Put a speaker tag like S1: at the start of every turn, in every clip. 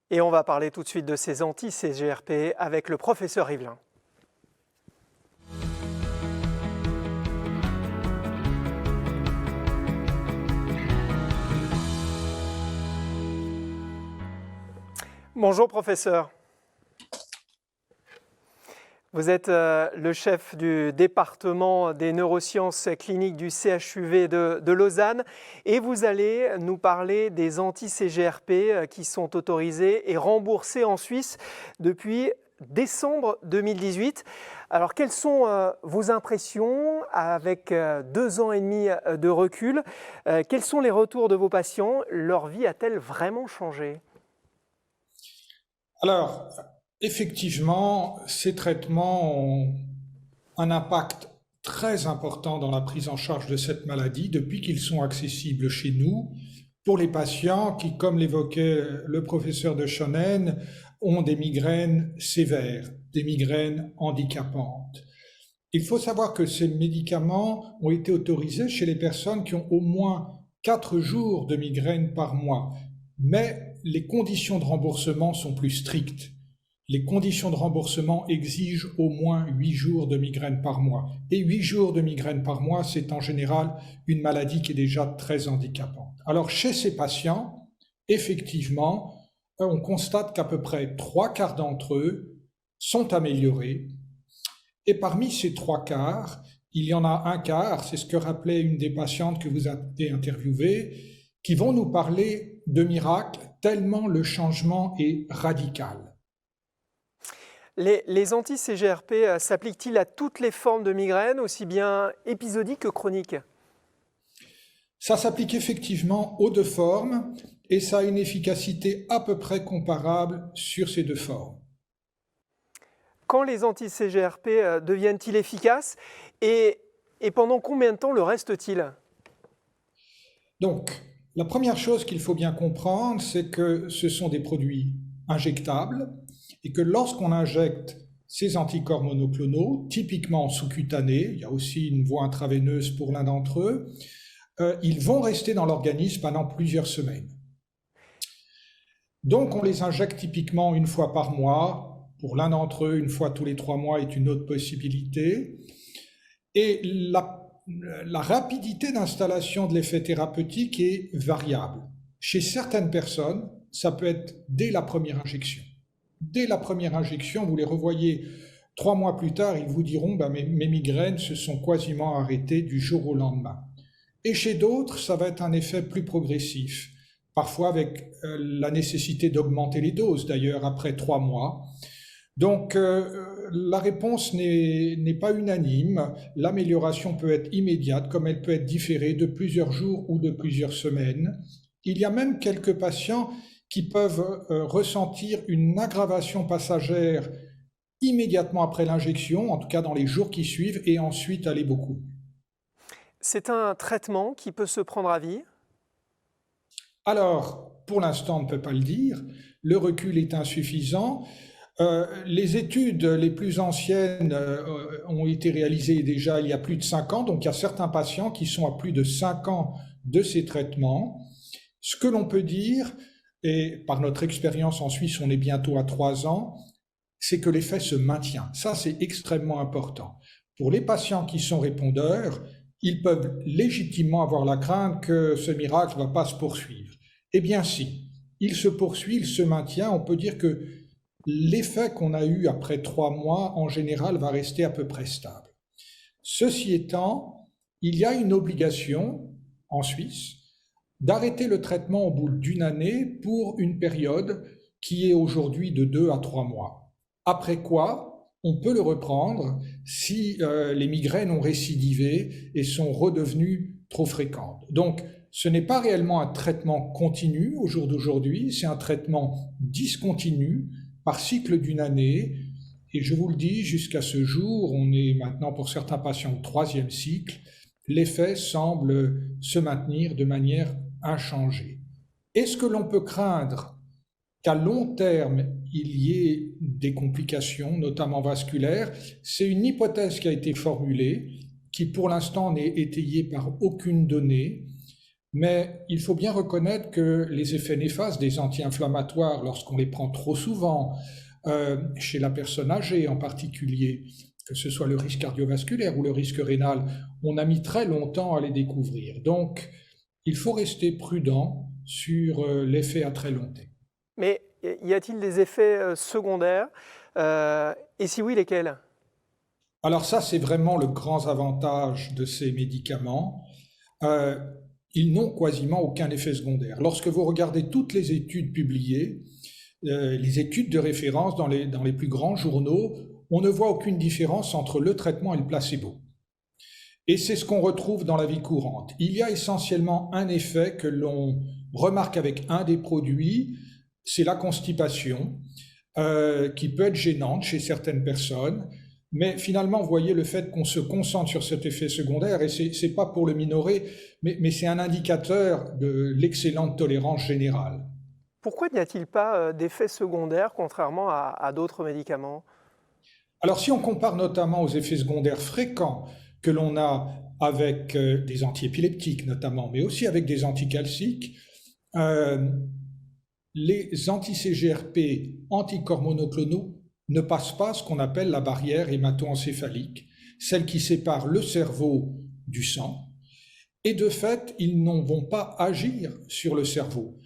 S1: Et on va parler tout de suite de ces anti-CGRP avec le professeur Rivlin. Bonjour professeur. Vous êtes le chef du département des neurosciences cliniques du CHUV de Lausanne et vous allez nous parler des anti-CGRP qui sont autorisés et remboursés en Suisse depuis décembre 2018. Alors quelles sont vos impressions avec 2 ans et demi de recul? Quels sont les retours de vos patients? Leur vie a-t-elle vraiment changé?
S2: Alors, effectivement, ces traitements ont un impact très important dans la prise en charge de cette maladie depuis qu'ils sont accessibles chez nous pour les patients qui, comme l'évoquait le professeur de Schoenen, ont des migraines sévères, des migraines handicapantes. Il faut savoir que ces médicaments ont été autorisés chez les personnes qui ont au moins 4 jours de migraine par mois, mais les conditions de remboursement sont plus strictes. Les conditions de remboursement exigent au moins 8 jours de migraine par mois. Et 8 jours de migraine par mois, c'est en général une maladie qui est déjà très handicapante. Alors, chez ces patients, effectivement, on constate qu'à peu près 3/4 d'entre eux sont améliorés. Et parmi ces 3/4, il y en a un quart, c'est ce que rappelait une des patientes que vous avez interviewées, qui vont nous parler de miracles tellement le changement est radical.
S1: Les anti-CGRP s'appliquent-ils à toutes les formes de migraine, aussi bien épisodiques que chroniques?
S2: Ça s'applique effectivement aux deux formes et ça a une efficacité à peu près comparable sur ces deux formes.
S1: Quand les anti-CGRP deviennent-ils efficaces et pendant combien de temps le restent-ils?
S2: Donc, la première chose qu'il faut bien comprendre, c'est que ce sont des produits injectables et que lorsqu'on injecte ces anticorps monoclonaux, typiquement sous-cutanés, il y a aussi une voie intraveineuse pour l'un d'entre eux, ils vont rester dans l'organisme pendant plusieurs semaines. Donc on les injecte typiquement une fois par mois, pour l'un d'entre eux, une fois tous les 3 mois est une autre possibilité. Et la rapidité d'installation de l'effet thérapeutique est variable. Chez certaines personnes, ça peut être dès la première injection. Dès la première injection, vous les revoyez 3 mois plus tard, ils vous diront mes migraines se sont quasiment arrêtées du jour au lendemain. Et chez d'autres, ça va être un effet plus progressif, parfois avec la nécessité d'augmenter les doses, d'ailleurs, après 3 mois. Donc, la réponse n'est pas unanime. L'amélioration peut être immédiate, comme elle peut être différée de plusieurs jours ou de plusieurs semaines. Il y a même quelques patients qui peuvent ressentir une aggravation passagère immédiatement après l'injection, en tout cas dans les jours qui suivent, et ensuite aller beaucoup.
S1: C'est un traitement qui peut se prendre à vie?
S2: Alors, pour l'instant, on ne peut pas le dire. Le recul est insuffisant. Les études les plus anciennes ont été réalisées déjà il y a plus de 5 ans, donc il y a certains patients qui sont à plus de 5 ans de ces traitements. Ce que l'on peut dire, et par notre expérience en Suisse, on est bientôt à 3 ans, c'est que l'effet se maintient. Ça, c'est extrêmement important. Pour les patients qui sont répondeurs, ils peuvent légitimement avoir la crainte que ce miracle ne va pas se poursuivre. Eh bien si, il se poursuit, il se maintient, on peut dire que l'effet qu'on a eu après 3 mois, en général, va rester à peu près stable. Ceci étant, il y a une obligation en Suisse d'arrêter le traitement au bout d'une année pour une période qui est aujourd'hui de 2 à 3 mois. Après quoi, on peut le reprendre si les migraines ont récidivé et sont redevenues trop fréquentes. Donc, ce n'est pas réellement un traitement continu au jour d'aujourd'hui, c'est un traitement discontinu par cycle d'une année. Et je vous le dis, jusqu'à ce jour, on est maintenant pour certains patients au 3e cycle, l'effet semble se maintenir de manière inchangée. Est-ce que l'on peut craindre qu'à long terme, il y ait des complications, notamment vasculaires? C'est une hypothèse qui a été formulée, qui pour l'instant n'est étayée par aucune donnée, Mais il faut bien reconnaître que les effets néfastes des anti-inflammatoires, lorsqu'on les prend trop souvent, chez la personne âgée en particulier, que ce soit le risque cardiovasculaire ou le risque rénal, on a mis très longtemps à les découvrir. Donc, il faut rester prudent sur l'effet à très long terme.
S1: Mais y a-t-il des effets secondaires? Et si oui, lesquels?
S2: Alors ça, c'est vraiment le grand avantage de ces médicaments. Euh, Ils n'ont quasiment aucun effet secondaire. Lorsque vous regardez toutes les études publiées, les études de référence dans les plus grands journaux, on ne voit aucune différence entre le traitement et le placebo. Et c'est ce qu'on retrouve dans la vie courante. Il y a essentiellement un effet que l'on remarque avec un des produits, c'est la constipation, qui peut être gênante chez certaines personnes. Mais finalement, vous voyez, le fait qu'on se concentre sur cet effet secondaire, et c'est pas pour le minorer, mais c'est un indicateur de l'excellente tolérance générale.
S1: Pourquoi n'y a-t-il pas d'effets secondaires, contrairement à d'autres médicaments?
S2: Alors, si on compare notamment aux effets secondaires fréquents que l'on a avec des antiépileptiques notamment, mais aussi avec des anticalciques, euh, les anti-CGRP anticorps monoclonaux ne passent pas ce qu'on appelle la barrière hémato-encéphalique, celle qui sépare le cerveau du sang, et de fait, ils ne vont pas agir sur le cerveau.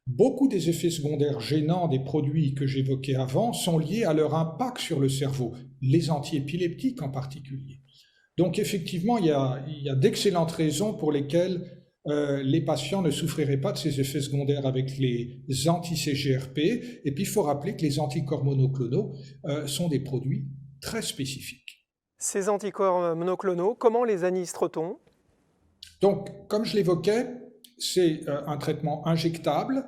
S2: Beaucoup des effets secondaires gênants des produits que j'évoquais avant sont liés à leur impact sur le cerveau, les antiépileptiques en particulier. Donc effectivement, il y a d'excellentes raisons pour lesquelles les patients ne souffriraient pas de ces effets secondaires avec les anti-CGRP. Et puis il faut rappeler que les anticorps monoclonaux sont des produits très spécifiques.
S1: Ces anticorps monoclonaux, comment les administre-t-on?
S2: Donc, comme je l'évoquais, c'est un traitement injectable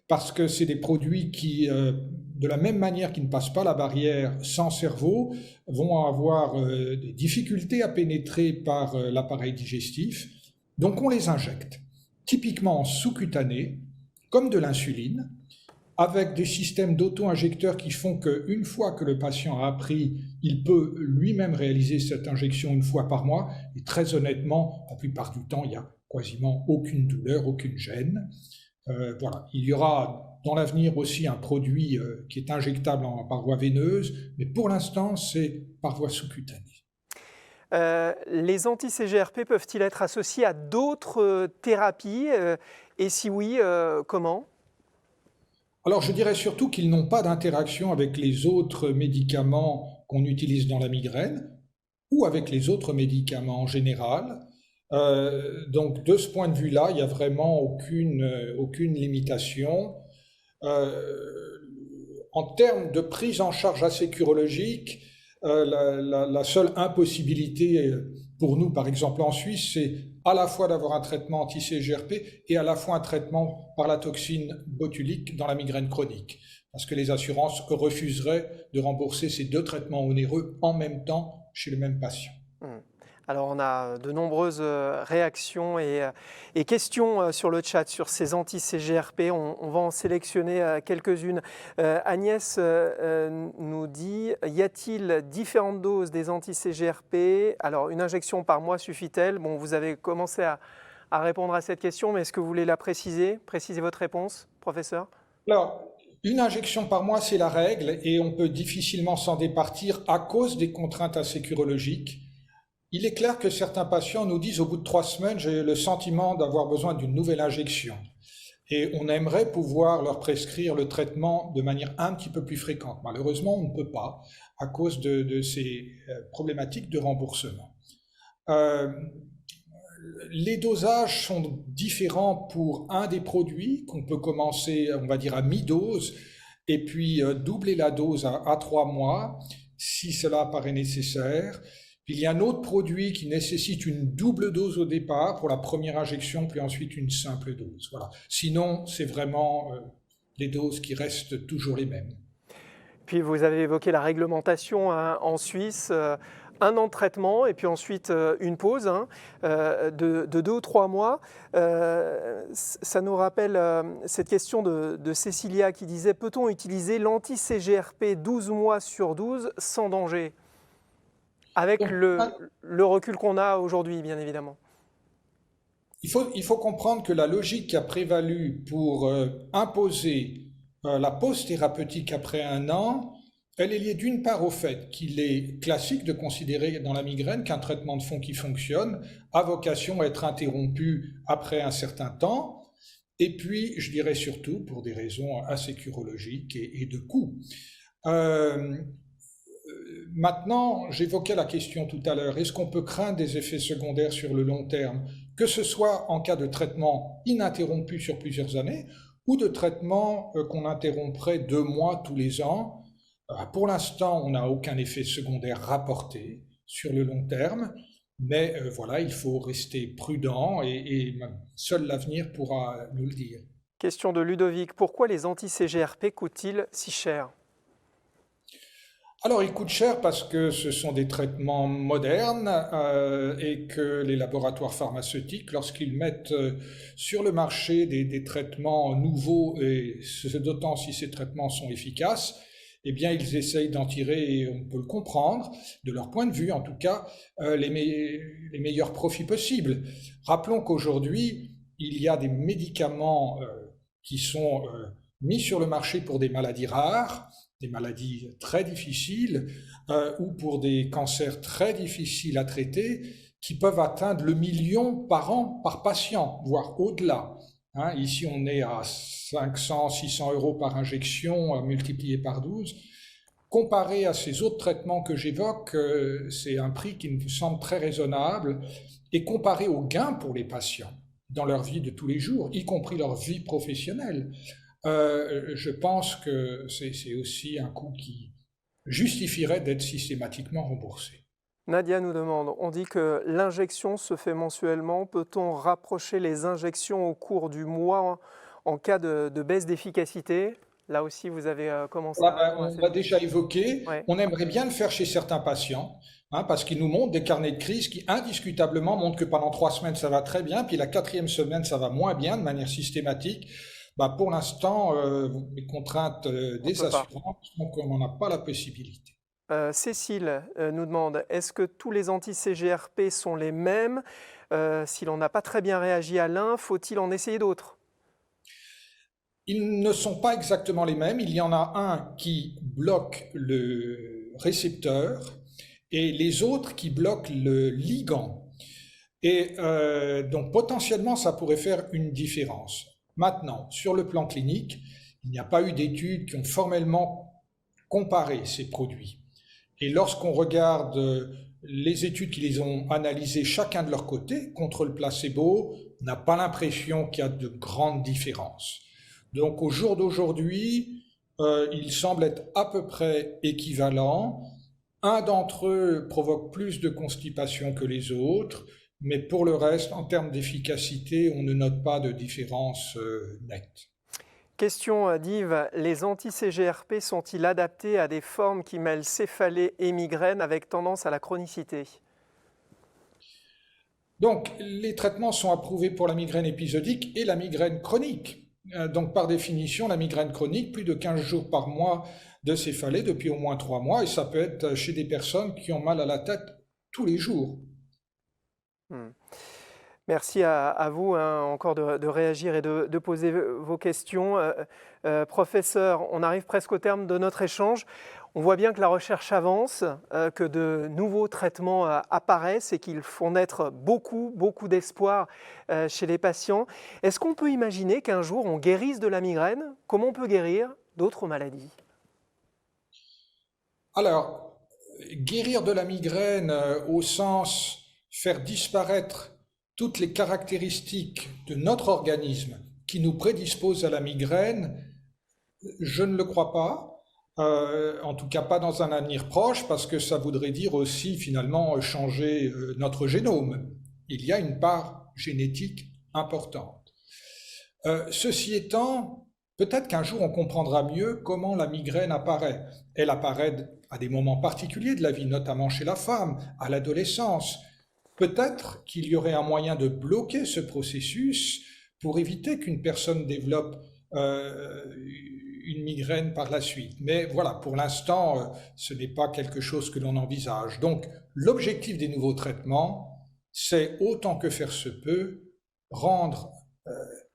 S2: parce que c'est des produits qui, de la même manière qu'ils ne passent pas la barrière sans cerveau, vont avoir des difficultés à pénétrer par l'appareil digestif. Donc, on les injecte, typiquement en sous-cutané, comme de l'insuline, avec des systèmes d'auto-injecteurs qui font qu'une fois que le patient a appris, il peut lui-même réaliser cette injection une fois par mois. Et très honnêtement, la plupart du temps, il n'y a quasiment aucune douleur, aucune gêne. Voilà. Il y aura dans l'avenir aussi un produit qui est injectable par voie veineuse, mais pour l'instant, c'est par voie sous-cutanée.
S1: Les anti-CGRP peuvent-ils être associés à d'autres thérapies? Et si oui, comment?
S2: Alors, je dirais surtout qu'ils n'ont pas d'interaction avec les autres médicaments qu'on utilise dans la migraine ou avec les autres médicaments en général. Donc, de ce point de vue-là, il n'y a vraiment aucune limitation. Euh, En termes de prise en charge asécurologique, la seule impossibilité pour nous, par exemple en Suisse, c'est à la fois d'avoir un traitement anti-CGRP et à la fois un traitement par la toxine botulique dans la migraine chronique. Parce que les assurances refuseraient de rembourser ces deux traitements onéreux en même temps chez le même patient.
S1: Alors on a de nombreuses réactions et questions sur le chat sur ces anti-CGRP. On va en sélectionner quelques-unes. Agnès nous dit, y a-t-il différentes doses des anti-CGRP? Alors une injection par mois suffit-elle? Bon, vous avez commencé à répondre à cette question, mais est-ce que vous voulez la préciser? Précisez votre réponse, professeur.
S2: Alors, une injection par mois, c'est la règle et on peut difficilement s'en départir à cause des contraintes asécurologiques. Il est clair que certains patients nous disent au bout de 3 semaines, j'ai le sentiment d'avoir besoin d'une nouvelle injection. Et on aimerait pouvoir leur prescrire le traitement de manière un petit peu plus fréquente. Malheureusement, on ne peut pas à cause de ces problématiques de remboursement. Euh, les dosages sont différents pour un des produits qu'on peut commencer, on va dire, à mi-dose et puis doubler la dose à 3 mois si cela paraît nécessaire. Puis il y a un autre produit qui nécessite une double dose au départ pour la première injection, puis ensuite une simple dose. Voilà. Sinon, c'est vraiment les doses qui restent toujours les mêmes.
S1: Puis vous avez évoqué la réglementation en Suisse, 1 an de traitement et puis ensuite une pause de 2 ou 3 mois. Ça nous rappelle cette question de Cécilia qui disait, peut-on utiliser l'anti-CGRP 12 mois sur 12 sans danger? Avec
S2: Donc,
S1: le recul qu'on a aujourd'hui, bien évidemment.
S2: Il faut comprendre que la logique qui a prévalu pour imposer la pause thérapeutique après un an, elle est liée d'une part au fait qu'il est classique de considérer dans la migraine qu'un traitement de fond qui fonctionne a vocation à être interrompu après un certain temps, et puis je dirais surtout pour des raisons asécurologiques et de coût. Euh, Maintenant, j'évoquais la question tout à l'heure, est-ce qu'on peut craindre des effets secondaires sur le long terme, que ce soit en cas de traitement ininterrompu sur plusieurs années ou de traitement qu'on interromprait 2 mois tous les ans? Pour l'instant, on n'a aucun effet secondaire rapporté sur le long terme, mais voilà, il faut rester prudent et seul l'avenir pourra nous le dire.
S1: Question de Ludovic, pourquoi les anti-CGRP coûtent-ils si cher?
S2: Alors, ils coûtent cher parce que ce sont des traitements modernes et que les laboratoires pharmaceutiques, lorsqu'ils mettent sur le marché des traitements nouveaux, et d'autant si ces traitements sont efficaces, eh bien, ils essayent d'en tirer, et on peut le comprendre, de leur point de vue en tout cas, les meilleurs profits possibles. Rappelons qu'aujourd'hui, il y a des médicaments qui sont mis sur le marché pour des maladies rares, des maladies très difficiles ou pour des cancers très difficiles à traiter qui peuvent atteindre le million par an par patient, voire au-delà. Hein, ici, on est à 500, 600 euros par injection multiplié par 12. Comparé à ces autres traitements que j'évoque, c'est un prix qui me semble très raisonnable et comparé aux gains pour les patients dans leur vie de tous les jours, y compris leur vie professionnelle. Je pense que c'est aussi un coût qui justifierait d'être systématiquement remboursé.
S1: Nadia nous demande, on dit que l'injection se fait mensuellement. Peut-on rapprocher les injections au cours du mois en cas de baisse d'efficacité? Là aussi, vous avez commencé à répondre à
S2: On
S1: cette
S2: l'a
S1: question.
S2: déjà évoqué.
S1: Ouais.
S2: On aimerait bien le faire chez certains patients, hein, parce qu'ils nous montrent des carnets de crise qui indiscutablement montrent que pendant 3 semaines, ça va très bien, puis la 4e semaine, ça va moins bien de manière systématique. Pour l'instant, les contraintes des assurances font qu'on n'en a pas la possibilité.
S1: Cécile nous demande, est-ce que tous les anti-CGRP sont les mêmes? Si l'on n'a pas très bien réagi à l'un, faut-il en essayer d'autres?
S2: Ils ne sont pas exactement les mêmes. Il y en a un qui bloque le récepteur et les autres qui bloquent le ligand. Et donc potentiellement, ça pourrait faire une différence. Maintenant, sur le plan clinique, il n'y a pas eu d'études qui ont formellement comparé ces produits. Et lorsqu'on regarde les études qui les ont analysés chacun de leur côté contre le placebo, on n'a pas l'impression qu'il y a de grandes différences. Donc au jour d'aujourd'hui, ils semblent être à peu près équivalents. Un d'entre eux provoque plus de constipation que les autres, mais pour le reste, en termes d'efficacité, on ne note pas de différence nette.
S1: Question d'Yves, les anti-CGRP sont-ils adaptés à des formes qui mêlent céphalée et migraine avec tendance à la chronicité?
S2: Donc les traitements sont approuvés pour la migraine épisodique et la migraine chronique. Donc par définition, la migraine chronique, plus de 15 jours par mois de céphalée depuis au moins 3 mois, et ça peut être chez des personnes qui ont mal à la tête tous les jours.
S1: Merci à vous encore de réagir et de poser vos questions. Professeur, on arrive presque au terme de notre échange. On voit bien que la recherche avance, que de nouveaux traitements apparaissent et qu'ils font naître beaucoup d'espoir chez les patients. Est-ce qu'on peut imaginer qu'un jour on guérisse de la migraine? Comment on peut guérir d'autres maladies?
S2: Alors, guérir de la migraine au sens faire disparaître toutes les caractéristiques de notre organisme qui nous prédisposent à la migraine, je ne le crois pas. En tout cas pas dans un avenir proche, parce que ça voudrait dire aussi finalement changer notre génome. Il y a une part génétique importante. Ceci étant, peut-être qu'un jour on comprendra mieux comment la migraine apparaît. Elle apparaît à des moments particuliers de la vie, notamment chez la femme, à l'adolescence. Peut-être qu'il y aurait un moyen de bloquer ce processus pour éviter qu'une personne développe une migraine par la suite. Mais voilà, pour l'instant, ce n'est pas quelque chose que l'on envisage. Donc, l'objectif des nouveaux traitements, c'est autant que faire se peut rendre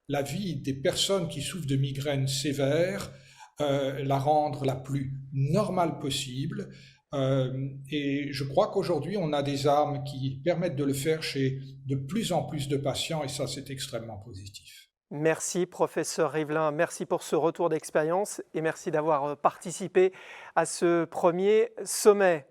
S2: la vie des personnes qui souffrent de migraines sévères, la rendre la plus normale possible. Et je crois qu'aujourd'hui, on a des armes qui permettent de le faire chez de plus en plus de patients, et ça, c'est extrêmement positif.
S1: Merci, professeur Rivlin. Merci pour ce retour d'expérience et merci d'avoir participé à ce premier sommet.